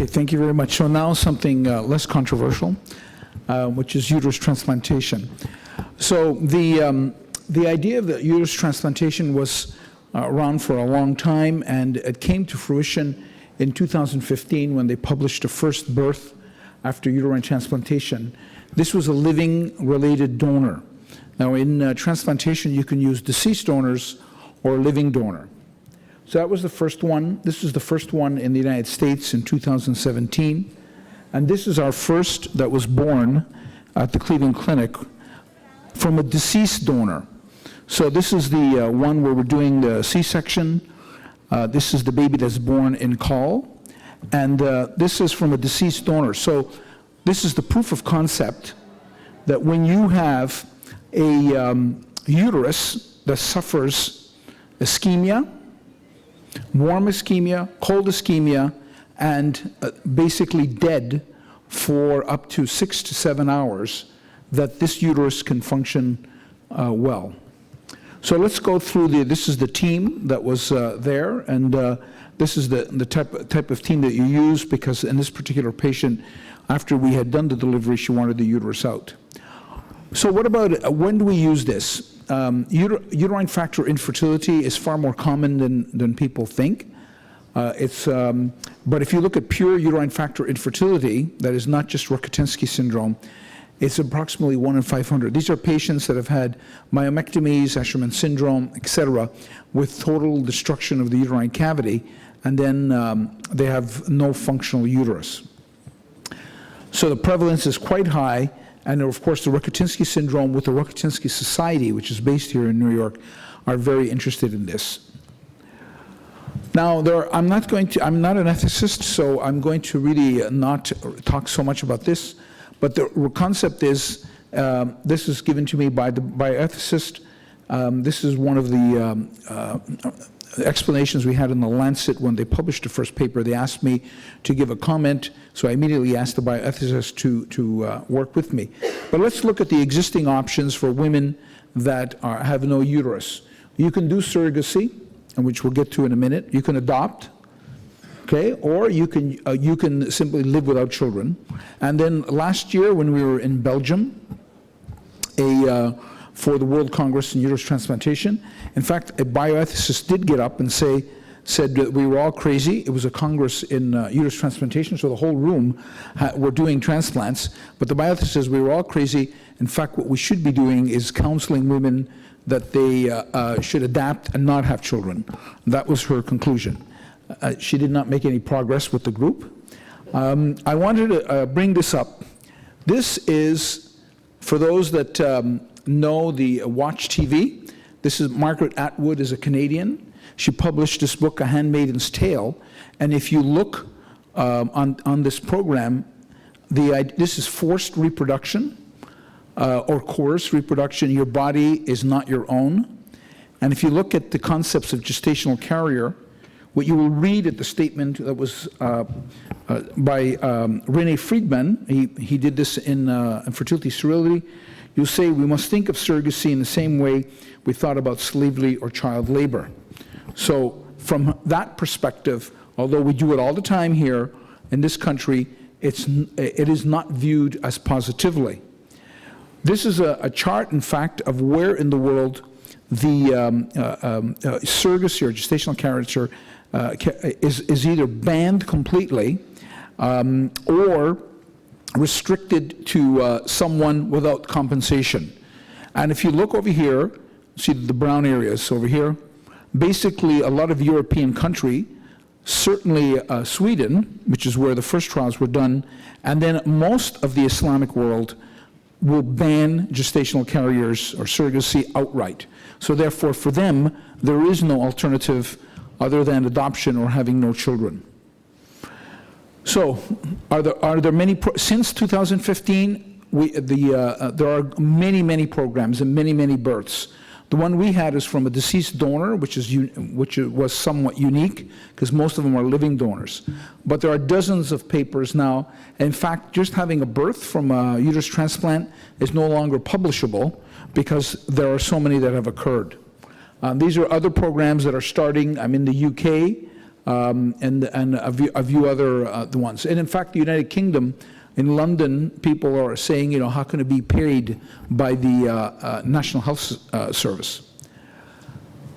thank you very much. So now something less controversial, which is uterus transplantation. So the idea of the uterus transplantation was around for a long time, and it came to fruition in 2015 when they published the first birth after uterine transplantation. This was a living related donor. Now in transplantation you can use deceased donors or living donor. So that was the first one. This was the first one in the United States in 2017. And this is our first that was born at the Cleveland Clinic from a deceased donor. So this is the one where we're doing the C-section. This is the baby that's born in call. And this is from a deceased donor. So this is the proof of concept that when you have a uterus that suffers ischemia, warm ischemia, cold ischemia, and basically dead for up to 6 to 7 hours, that this uterus can function well. So let's go through this is the team that was there, and this is the type of team that you use, because in this particular patient, after we had done the delivery, she wanted the uterus out. So what about, when do we use this? Uterine factor infertility is far more common than people think. But if you look at pure uterine factor infertility, that is not just Rokitansky syndrome, it's approximately 1 in 500. These are patients that have had myomectomies, Asherman syndrome, etc., with total destruction of the uterine cavity, and then they have no functional uterus. So the prevalence is quite high. And of course, the Rokitansky syndrome with the Rokitansky Society, which is based here in New York, are very interested in this. Now, I'm not an ethicist, so I'm going to really not talk so much about this. But the concept is, this is given to me by an ethicist. This is one of the explanations we had in the Lancet when they published the first paper. They asked me to give a comment, so I immediately asked the bioethicist to work with me. But let's look at the existing options for women that have no uterus. You can do surrogacy, which we'll get to in a minute. You can adopt, okay, or you can simply live without children. And then last year when we were in Belgium, for the World Congress in Uterus Transplantation. In fact, a bioethicist did get up and said that we were all crazy. It was a congress in uterus transplantation, so the whole room were doing transplants. But the bioethicist says we were all crazy. In fact, what we should be doing is counseling women that they should adapt and not have children. That was her conclusion. She did not make any progress with the group. I wanted to bring this up. This is, for those that know the Watch TV, this is Margaret Atwood, is a Canadian. She published this book, A Handmaid's Tale, and if you look on this program, this is forced reproduction or coerced reproduction. Your body is not your own. And if you look at the concepts of gestational carrier, what you will read at the statement that was by Rene Friedman, he did this in Fertility Sterility. You'll say we must think of surrogacy in the same way we thought about slavery or child labor. So from that perspective, although we do it all the time here in this country, it is not viewed as positively. This is a chart, in fact, of where in the world the surrogacy or gestational carrier is either banned completely or restricted to someone without compensation. And if you look over here, see the brown areas over here, basically a lot of European country, certainly Sweden, which is where the first trials were done, and then most of the Islamic world will ban gestational carriers or surrogacy outright. So therefore for them, there is no alternative other than adoption or having no children. So, are there many, since 2015, there are many programs and many births. The one we had is from a deceased donor, which was somewhat unique, because most of them are living donors. But there are dozens of papers now. In fact, just having a birth from a uterus transplant is no longer publishable, because there are so many that have occurred. These are other programs that are starting. I'm in the UK. and a few other ones. And in fact, the United Kingdom, in London, people are saying, you know, how can it be paid by the National Health Service?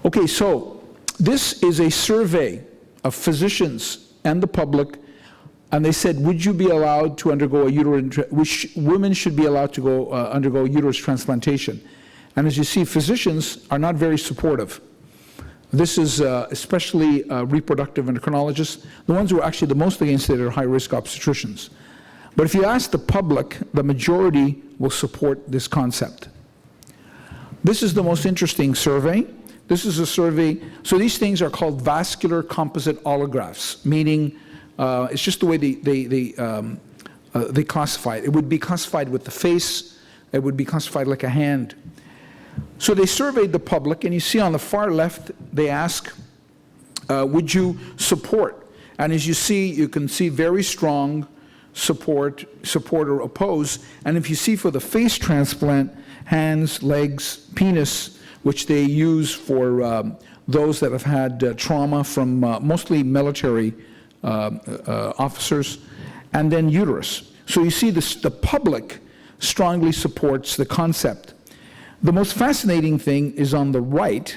Okay, so this is a survey of physicians and the public, and they said, would you be allowed to undergo a uterine, women should be allowed to go undergo uterus transplantation. And as you see, physicians are not very supportive. This is especially reproductive endocrinologists. The ones who are actually the most against it are high-risk obstetricians. But if you ask the public, the majority will support this concept. This is the most interesting survey. This is a survey, so these things are called vascular composite allographs, meaning it's just the way they classify it. It would be classified with the face, it would be classified like a hand. So they surveyed the public, and you see on the far left, they ask, would you support? And as you see, you can see very strong support or oppose. And if you see for the face transplant, hands, legs, penis, which they use for those that have had trauma from mostly military officers, and then uterus. So you see the public strongly supports the concept. The most fascinating thing is on the right,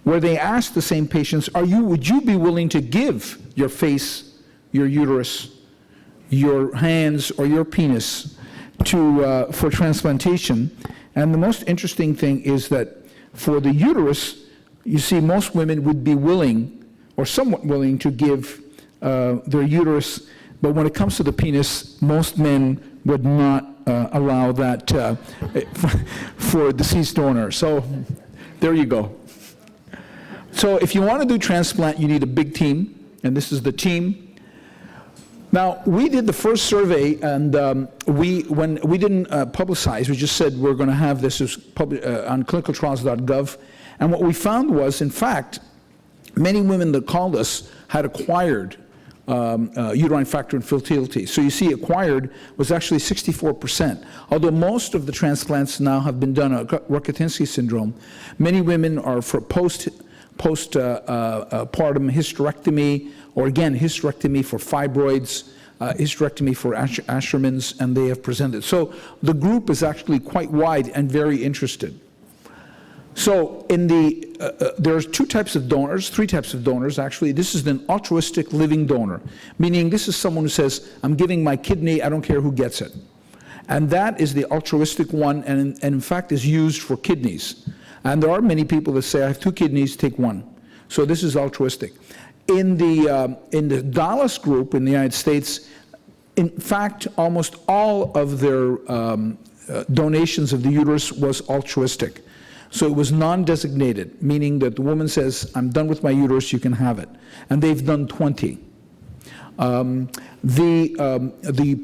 where they ask the same patients, would you be willing to give your face, your uterus, your hands, or your penis for transplantation? And the most interesting thing is that for the uterus, you see most women would be willing, or somewhat willing, to give their uterus, but when it comes to the penis, most men would not allow that for a deceased donor. So there you go. So if you want to do transplant, you need a big team, and this is the team. Now, we did the first survey, and when we didn't publicize, we just said we're going to have this on clinicaltrials.gov, and what we found was, in fact, many women that called us had acquired uterine factor infertility. So you see, acquired was actually 64%. Although most of the transplants now have been done on Rokitansky syndrome, many women are for postpartum hysterectomy, or again, hysterectomy for fibroids, hysterectomy for Asherman's, and they have presented. So the group is actually quite wide and very interested. So there's three types of donors actually. This is an altruistic living donor, meaning this is someone who says, I'm giving my kidney, I don't care who gets it. And that is the altruistic one, and in fact is used for kidneys. And there are many people that say, I have 2 kidneys, take 1. So this is altruistic. In the Dallas group in the United States, in fact, almost all of their donations of the uterus was altruistic. So it was non-designated, meaning that the woman says, I'm done with my uterus, you can have it. And they've done 20. The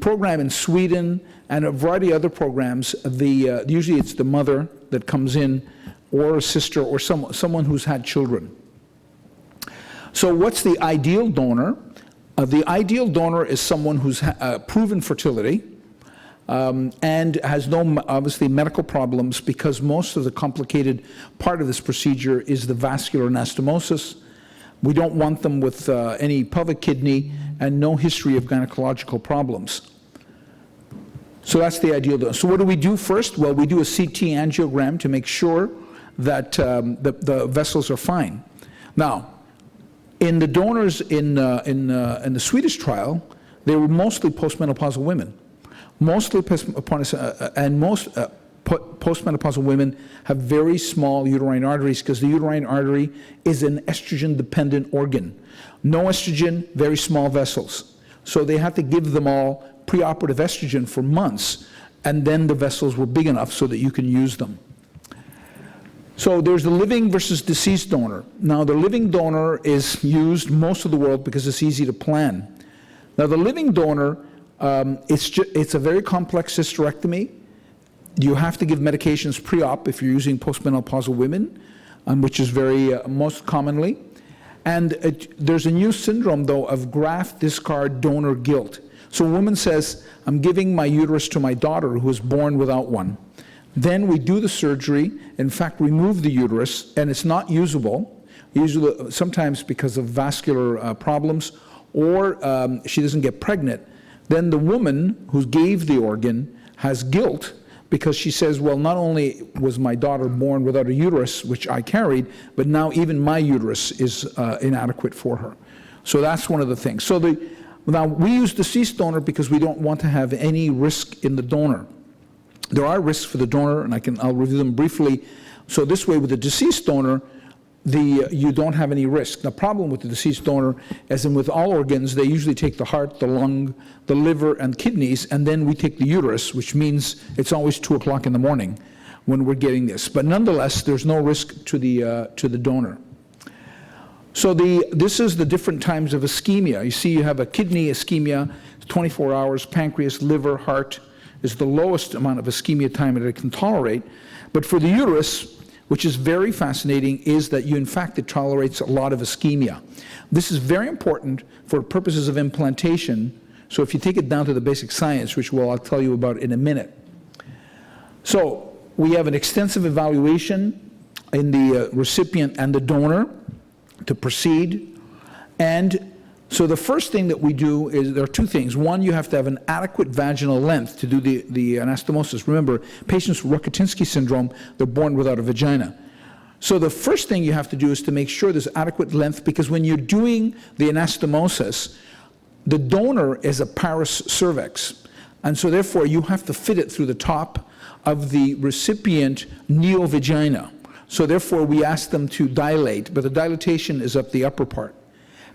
program in Sweden and a variety of other programs, usually it's the mother that comes in, or a sister, or someone who's had children. So what's the ideal donor? The ideal donor is someone who's proven fertility, and has no, obviously, medical problems, because most of the complicated part of this procedure is the vascular anastomosis. We don't want them with any pelvic kidney and no history of gynecological problems. So that's the ideal donor. So what do we do first? Well, we do a CT angiogram to make sure that the vessels are fine. Now, in the donors in the Swedish trial, they were mostly postmenopausal women. Mostly postmenopausal women have very small uterine arteries, because the uterine artery is an estrogen-dependent organ. No estrogen, very small vessels. So they had to give them all preoperative estrogen for months, and then the vessels were big enough so that you can use them. So there's the living versus deceased donor. Now, the living donor is used most of the world because it's easy to plan. Now, the living donor, it's a very complex hysterectomy. You have to give medications pre-op if you're using postmenopausal women, which is very most commonly. And there's a new syndrome, though, of graft discard donor guilt. So a woman says, I'm giving my uterus to my daughter who was born without one. Then we do the surgery, in fact remove the uterus, and it's not usable. usually sometimes because of vascular problems, or she doesn't get pregnant, then the woman who gave the organ has guilt because she says, well, not only was my daughter born without a uterus, which I carried, but now even my uterus is inadequate for her. So that's one of the things. So now we use deceased donor because we don't want to have any risk in the donor. There are risks for the donor, and I'll review them briefly. So this way, with the deceased donor, you don't have any risk. The problem with the deceased donor, as in with all organs, they usually take the heart, the lung, the liver, and kidneys, and then we take the uterus, which means it's always 2 o'clock in the morning when we're getting this. But nonetheless, there's no risk to the donor. So this is the different times of ischemia. You see, you have a kidney ischemia, 24 hours, pancreas, liver, heart is the lowest amount of ischemia time that it can tolerate. But for the uterus, which is very fascinating, is that in fact, it tolerates a lot of ischemia. This is very important for purposes of implantation. So if you take it down to the basic science, which I'll tell you about in a minute. So we have an extensive evaluation in the recipient and the donor to proceed. And so the first thing that we do is, there are 2 things. One, you have to have an adequate vaginal length to do the anastomosis. Remember, patients with Rokitansky syndrome, they're born without a vagina. So the first thing you have to do is to make sure there's adequate length, because when you're doing the anastomosis, the donor is a parus cervix. And so therefore, you have to fit it through the top of the recipient neovagina. So therefore, we ask them to dilate, but the dilatation is up the upper part.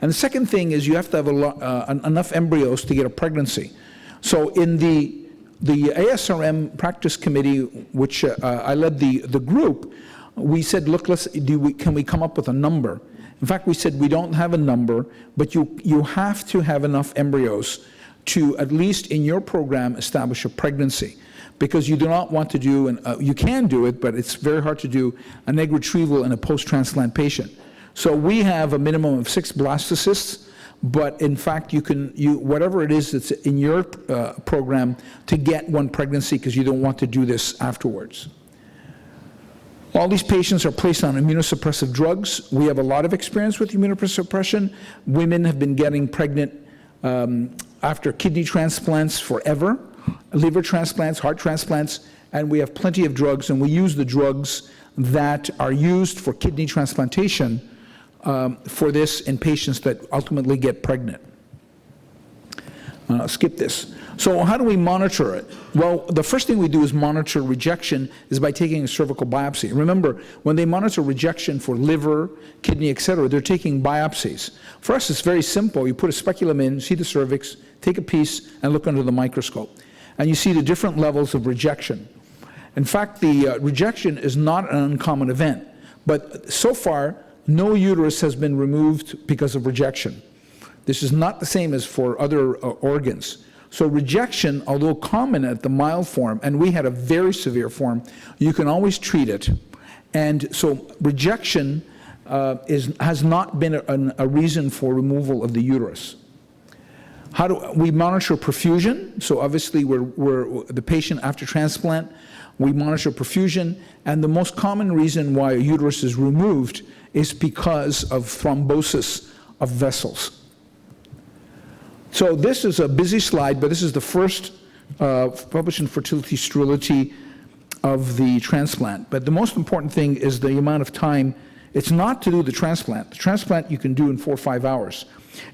And the second thing is you have to have enough embryos to get a pregnancy. So in the ASRM practice committee, which I led the group, we said, look, can we come up with a number? In fact, we said we don't have a number, but you have to have enough embryos to, at least in your program, establish a pregnancy. Because you do not want to do, you can do it, but it's very hard to do an egg retrieval in a post-transplant patient. So we have a minimum of 6 blastocysts, but in fact, whatever it is that's in your program to get 1 pregnancy, because you don't want to do this afterwards. All these patients are placed on immunosuppressive drugs. We have a lot of experience with immunosuppression. Women have been getting pregnant after kidney transplants forever, liver transplants, heart transplants, and we have plenty of drugs, and we use the drugs that are used for kidney transplantation for this in patients that ultimately get pregnant. Skip this. So how do we monitor it? Well, the first thing we do is monitor rejection is by taking a cervical biopsy. Remember, when they monitor rejection for liver, kidney, etc., they're taking biopsies. For us, it's very simple. You put a speculum in, see the cervix, take a piece, and look under the microscope. And you see the different levels of rejection. In fact, the rejection is not an uncommon event. But so far, no uterus has been removed because of rejection. This is not the same as for other organs. So rejection, although common at the mild form, and we had a very severe form, you can always treat it. And so rejection has not been a reason for removal of the uterus. How do we monitor perfusion? So obviously we're the patient after transplant, we monitor perfusion, and the most common reason why a uterus is removed is because of thrombosis of vessels. So this is a busy slide, but this is the first published in Fertility Sterility of the transplant. But the most important thing is the amount of time. It's not to do the transplant. The transplant you can do in 4 or 5 hours.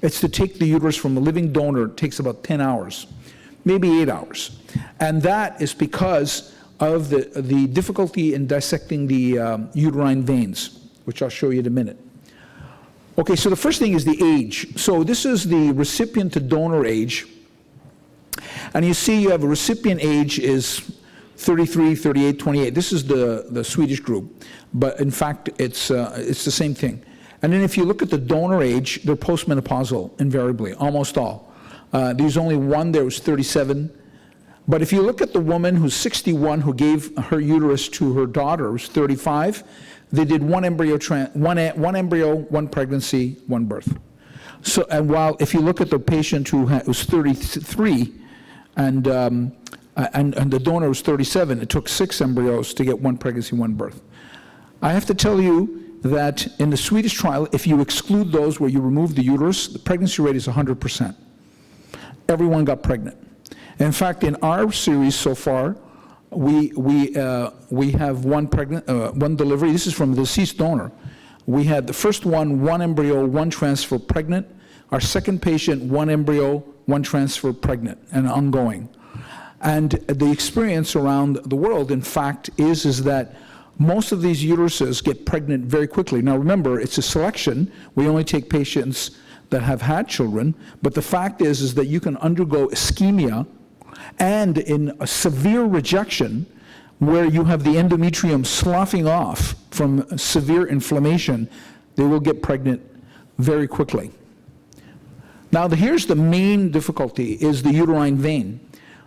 It's to take the uterus from a living donor. It takes about 10 hours, maybe 8 hours. And that is because of the difficulty in dissecting the uterine veins, which I'll show you in a minute. Okay, so the first thing is the age. So this is the recipient to donor age. And you see you have a recipient age is 33, 38, 28. This is the Swedish group. But in fact, it's the same thing. And then if you look at the donor age, they're postmenopausal, invariably, almost all. There's only one there who's 37. But if you look at the woman who's 61 who gave her uterus to her daughter who's 35, they did one embryo, one pregnancy, one birth. So, and while if you look at the patient who was 33 and the donor was 37, it took 6 embryos to get one pregnancy, one birth. I have to tell you, that in the Swedish trial, if you exclude those where you remove the uterus, the pregnancy rate is 100%. Everyone got pregnant. In fact, in our series so far, we have one delivery. This is from a deceased donor. We had the first one embryo, one transfer pregnant. Our second patient, one embryo, one transfer pregnant and ongoing. And the experience around the world, in fact, is that most of these uteruses get pregnant very quickly. Now remember, it's a selection. We only take patients that have had children, but the fact is that you can undergo ischemia and in a severe rejection where you have the endometrium sloughing off from severe inflammation, they will get pregnant very quickly. Now here's the main difficulty, is the uterine vein.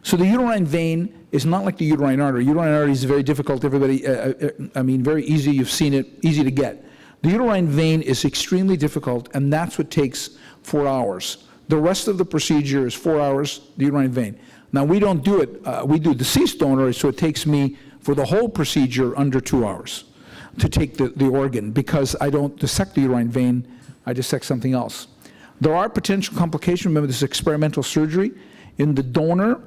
So the uterine vein is not like the uterine artery. Uterine artery is very difficult, everybody, very easy, you've seen it, easy to get. The uterine vein is extremely difficult, and that's what takes 4 hours. The rest of the procedure is 4 hours, the uterine vein. Now we don't do it, we do deceased donor, so it takes me for the whole procedure under 2 hours to take the organ, because I don't dissect the uterine vein, I dissect something else. There are potential complications. Remember, this is experimental surgery. In the donor,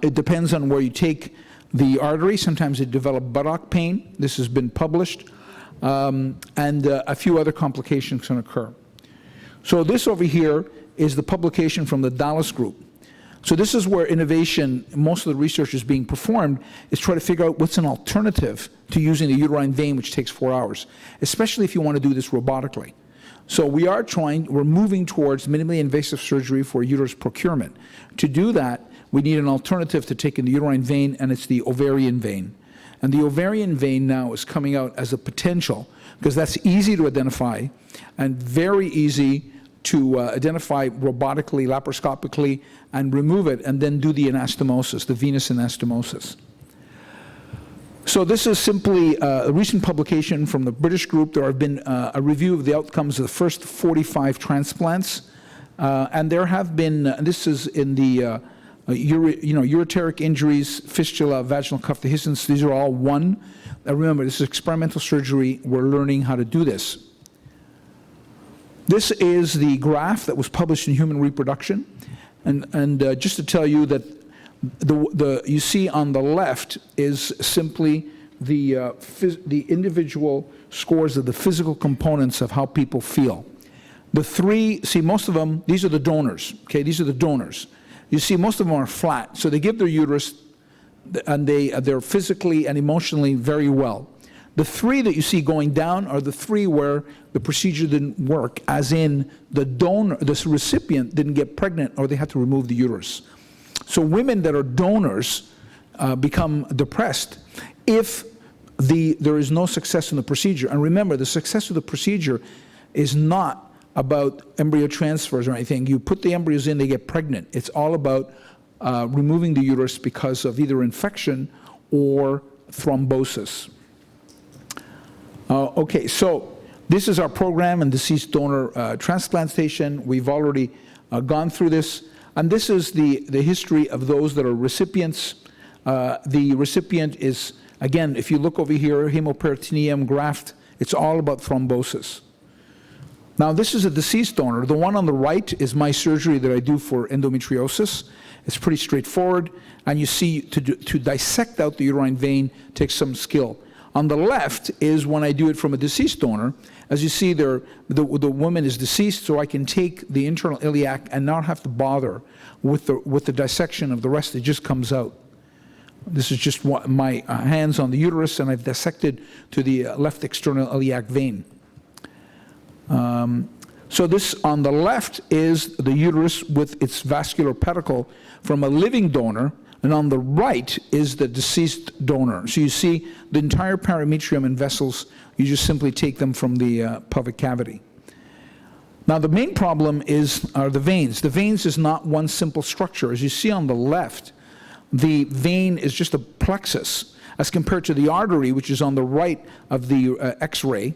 it depends on where you take the artery. Sometimes they develop buttock pain. This has been published. And a few other complications can occur. So this over here is the publication from the Dallas group. So this is where innovation, most of the research is being performed, is try to figure out what's an alternative to using the uterine vein, which takes 4 hours, especially if you want to do this robotically. So we're moving towards minimally invasive surgery for uterus procurement. To do that, we need an alternative to taking the uterine vein, and it's the ovarian vein. And the ovarian vein now is coming out as a potential, because that's easy to identify and very easy to identify robotically, laparoscopically, and remove it, and then do the anastomosis, the venous anastomosis. So this is simply a recent publication from the British group. There have been a review of the outcomes of the first 45 transplants, and there have been, this is in the ureteric injuries, fistula, vaginal cuff dehiscence. These are all one. Remember, this is experimental surgery. We're learning how to do this. This is the graph that was published in Human Reproduction, and just to tell you that you see on the left is simply the individual scores of the physical components of how people feel. The three, see most of them, these are the donors, okay, these are the donors. You see most of them are flat, so they give their uterus and they're physically and emotionally very well. The three that you see going down are the three where the procedure didn't work, as in the donor, the recipient didn't get pregnant or they had to remove the uterus. So women that are donors become depressed if there is no success in the procedure. And remember, the success of the procedure is not about embryo transfers or anything. You put the embryos in, they get pregnant. It's all about removing the uterus because of either infection or thrombosis. Okay, so this is our program in deceased donor transplantation. We've already gone through this. And this is the history of those that are recipients. The recipient is, again, if you look over here, hemoperitoneum, graft, it's all about thrombosis. Now this is a deceased donor. The one on the right is my surgery that I do for endometriosis. It's pretty straightforward. And you see, to dissect out the uterine vein takes some skill. On the left is when I do it from a deceased donor. As you see, the woman is deceased, so I can take the internal iliac and not have to bother with the dissection of the rest. It just comes out. This is just my hands on the uterus, and I've dissected to the left external iliac vein. So this on the left is the uterus with its vascular pedicle from a living donor, and on the right is the deceased donor. So you see the entire parametrium and vessels, you just simply take them from the pelvic cavity. Now the main problem are the veins. The veins is not one simple structure. As you see on the left, the vein is just a plexus as compared to the artery, which is on the right of the X-ray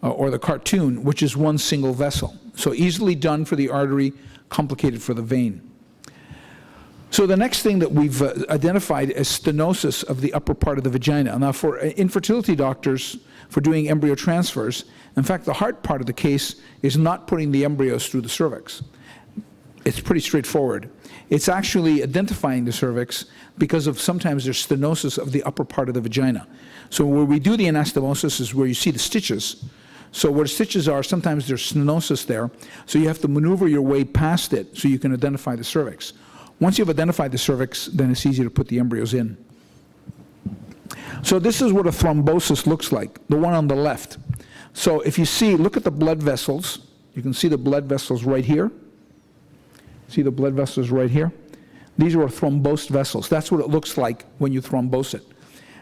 or the cartoon, which is one single vessel. So easily done for the artery, complicated for the vein. So the next thing that we've identified is stenosis of the upper part of the vagina. Now for infertility doctors, for doing embryo transfers, in fact the hard part of the case is not putting the embryos through the cervix. It's pretty straightforward. It's actually identifying the cervix because of sometimes there's stenosis of the upper part of the vagina. So where we do the anastomosis is where you see the stitches. So where stitches are, sometimes there's stenosis there. So you have to maneuver your way past it so you can identify the cervix. Once you've identified the cervix, then it's easy to put the embryos in. So this is what a thrombosis looks like, the one on the left. So if you see, look at the blood vessels. You can see the blood vessels right here. See the blood vessels right here? These are thrombosed vessels. That's what it looks like when you thrombose it.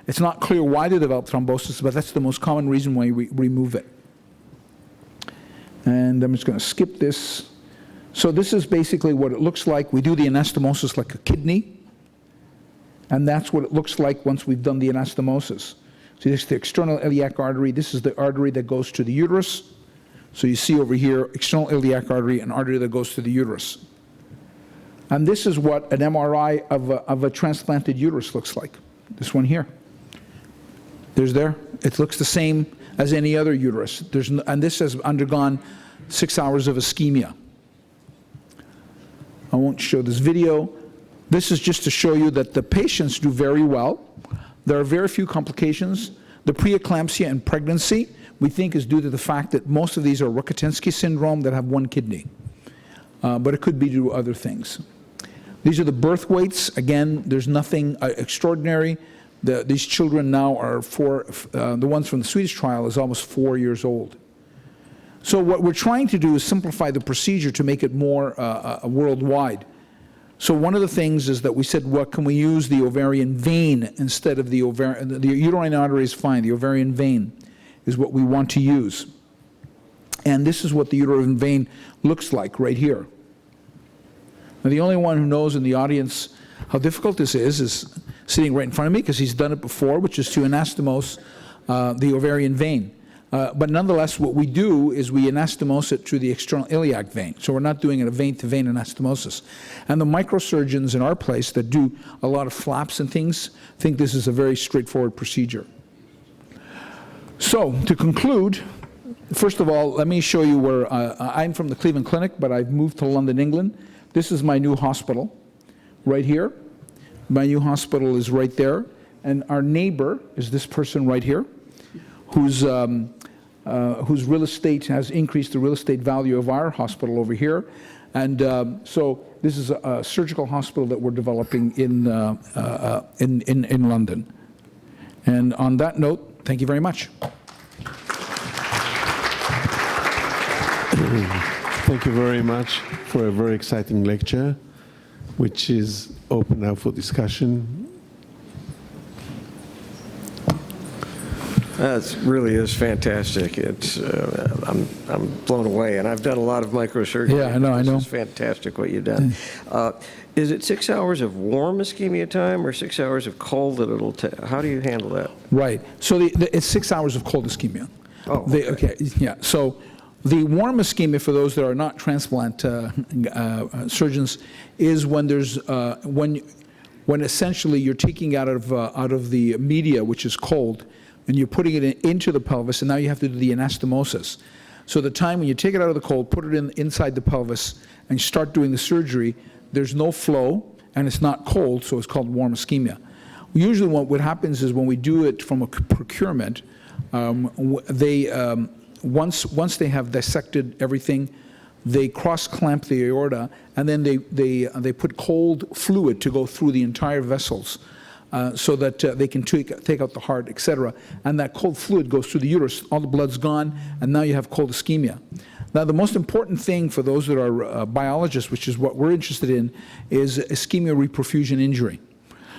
It's not clear why they develop thrombosis, but that's the most common reason why we remove it. And I'm just going to skip this. So this is basically what it looks like. We do the anastomosis like a kidney, and that's what it looks like once we've done the anastomosis. So this is the external iliac artery. This is the artery that goes to the uterus. So you see over here, external iliac artery, an artery that goes to the uterus. And this is what an MRI of a transplanted uterus looks like. This one here. It looks the same as any other uterus. And this has undergone 6 hours of ischemia. I won't show this video. This is just to show you that the patients do very well. There are very few complications. The preeclampsia in pregnancy, we think, is due to the fact that most of these are Rokitansky syndrome that have one kidney. But it could be due to other things. These are the birth weights. Again, there's nothing extraordinary. These children now are the ones from the Swedish trial is almost 4 years old. So what we're trying to do is simplify the procedure to make it more worldwide. So one of the things is that we said, what can we use the ovarian vein instead of the ovarian? The uterine artery is fine. The ovarian vein is what we want to use. And this is what the uterine vein looks like right here. Now the only one who knows in the audience how difficult this is sitting right in front of me because he's done it before, which is to anastomose the ovarian vein. But nonetheless, what we do is we anastomose it through the external iliac vein. So we're not doing a vein-to-vein anastomosis. And the microsurgeons in our place that do a lot of flaps and things think this is a very straightforward procedure. So to conclude, first of all, let me show you where I'm from the Cleveland Clinic, but I've moved to London, England. This is my new hospital right here. My new hospital is right there. And our neighbor is this person right here, whose real estate has increased the real estate value of our hospital over here. And so this is a surgical hospital that we're developing in London. And on that note, thank you very much. Thank you very much for a very exciting lecture, which is open now for discussion. That really is fantastic. It's I'm blown away, and I've done a lot of microsurgery. Yeah, I know. This is fantastic what you've done. Is it 6 hours of warm ischemia time or 6 hours of cold that it'll take? How do you handle that? Right. So it's 6 hours of cold ischemia. Oh, okay. Yeah. So the warm ischemia, for those that are not transplant surgeons, is when there's when essentially you're taking out of the media, which is cold, and you're putting it into the pelvis, and now you have to do the anastomosis. So the time when you take it out of the cold, put it inside the pelvis, and start doing the surgery, there's no flow, and it's not cold, so it's called warm ischemia. Usually what happens is when we do it from a procurement, once they have dissected everything, they cross-clamp the aorta, and then they put cold fluid to go through the entire vessels, so that they can take out the heart, etc. And that cold fluid goes through the uterus. All the blood's gone, and now you have cold ischemia. Now, the most important thing for those that are biologists, which is what we're interested in, is ischemia reperfusion injury.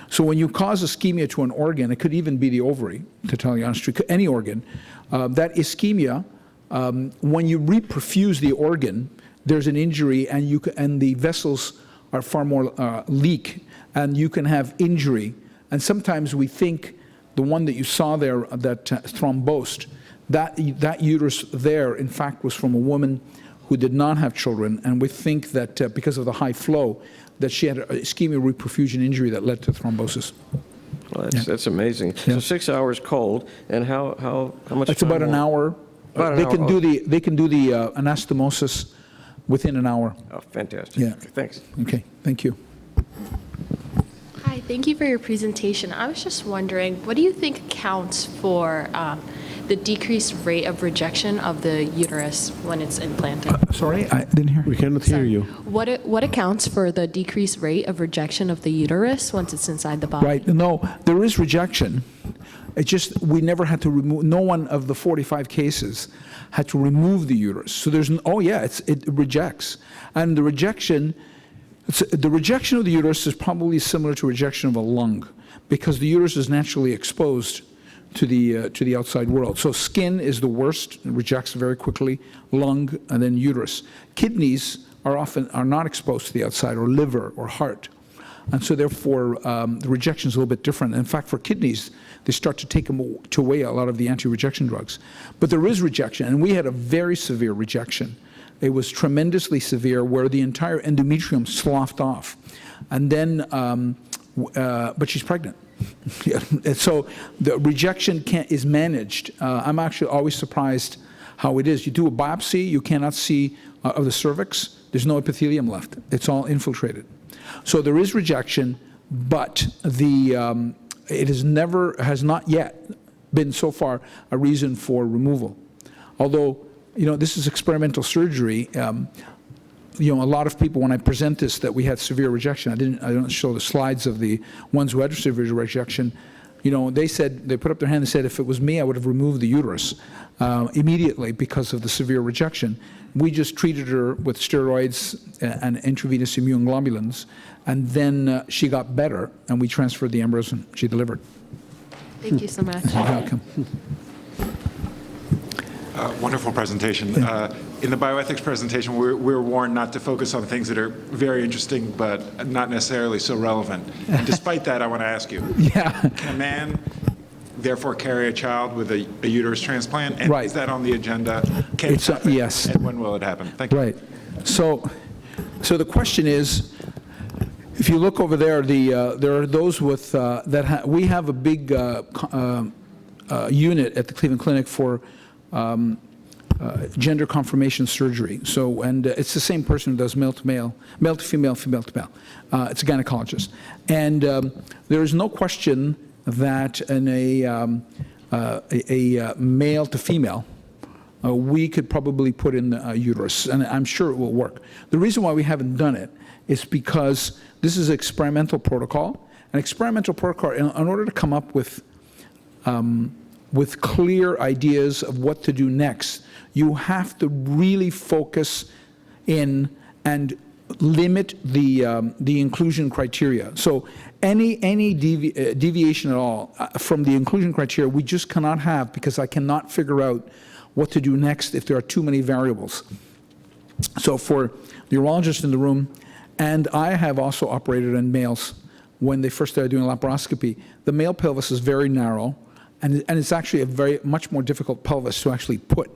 So when you cause ischemia to an organ, it could even be the ovary, to tell you honestly, any organ, that ischemia, when you reperfuse the organ, there's an injury, and the vessels are far more leak, and you can have injury. And sometimes we think the one that you saw there, that thrombosed, that uterus there, in fact, was from a woman who did not have children. And we think that because of the high flow, that she had an ischemia reperfusion injury that led to thrombosis. Well, that's amazing. Yeah. So 6 hours cold, and how much It's time about an more? hour. About an They hour, can do the anastomosis within an hour. Oh, fantastic. Yeah. Thanks. Okay, thank you. Hi, thank you for your presentation. I was just wondering, what do you think accounts for the decreased rate of rejection of the uterus when it's implanted? Sorry, I didn't hear. We cannot hear Sorry. you. What accounts for the decreased rate of rejection of the uterus once it's inside the body? Right, no, there is rejection. It just, we never had to remove, no one of the 45 cases had to remove the uterus. So there's, oh yeah, it rejects. And the rejection of the uterus is probably similar to rejection of a lung, because the uterus is naturally exposed to the outside world. So skin is the worst, it rejects very quickly, lung, and then uterus. Kidneys are not exposed to the outside, or liver, or heart. And so therefore, the rejection is a little bit different. In fact, for kidneys, they start to take away a lot of the anti-rejection drugs. But there is rejection, and we had a very severe rejection. It was tremendously severe, where the entire endometrium sloughed off. And then, but she's pregnant. Yeah. And so the rejection is managed. I'm actually always surprised how it is. You do a biopsy, you cannot see of the cervix. There's no epithelium left. It's all infiltrated. So there is rejection, but it has not yet been so far a reason for removal. Although, this is experimental surgery. A lot of people, when I present this, that we had severe rejection, I don't show the slides of the ones who had severe rejection. They put up their hand and said, if it was me, I would have removed the uterus immediately because of the severe rejection. We just treated her with steroids and intravenous immune globulins, and then she got better, and we transferred the embryos, and she delivered. Thank you so much. You're welcome. Wonderful presentation. In the bioethics presentation, we're warned not to focus on things that are very interesting but not necessarily so relevant. And despite that, I want to ask you, Yeah. can a man therefore carry a child with a uterus transplant? And Right. is that on the agenda? Can it It's happen? yes. And when will it happen? Thank you. Right. So the question is, if you look over there, there are those with we have a big unit at the Cleveland Clinic for gender confirmation surgery. So, and it's the same person who does male to male, male to female, female to male. It's a gynecologist, and there is no question that in a male to female, we could probably put in the uterus, and I'm sure it will work. The reason why we haven't done it is because this is an experimental protocol. An experimental protocol, in order to come up with clear ideas of what to do next, you have to really focus in and limit the inclusion criteria. So any deviation at all from the inclusion criteria, we just cannot have, because I cannot figure out what to do next if there are too many variables. So for the urologist in the room, and I have also operated on males when they first started doing laparoscopy, the male pelvis is very narrow, and it's actually a much more difficult pelvis to actually put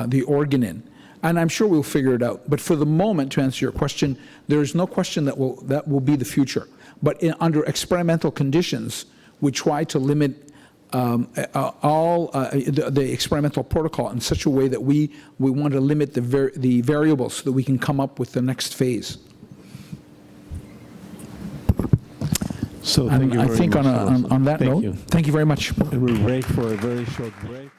the organ in. And I'm sure we'll figure it out. But for the moment, to answer your question, there is no question that will be the future. But under experimental conditions, we try to limit the experimental protocol in such a way that we want to limit the variables so that we can come up with the next phase. So thank you I very think much. on that Thank note, you. thank you very much. And we'll break for a very short break.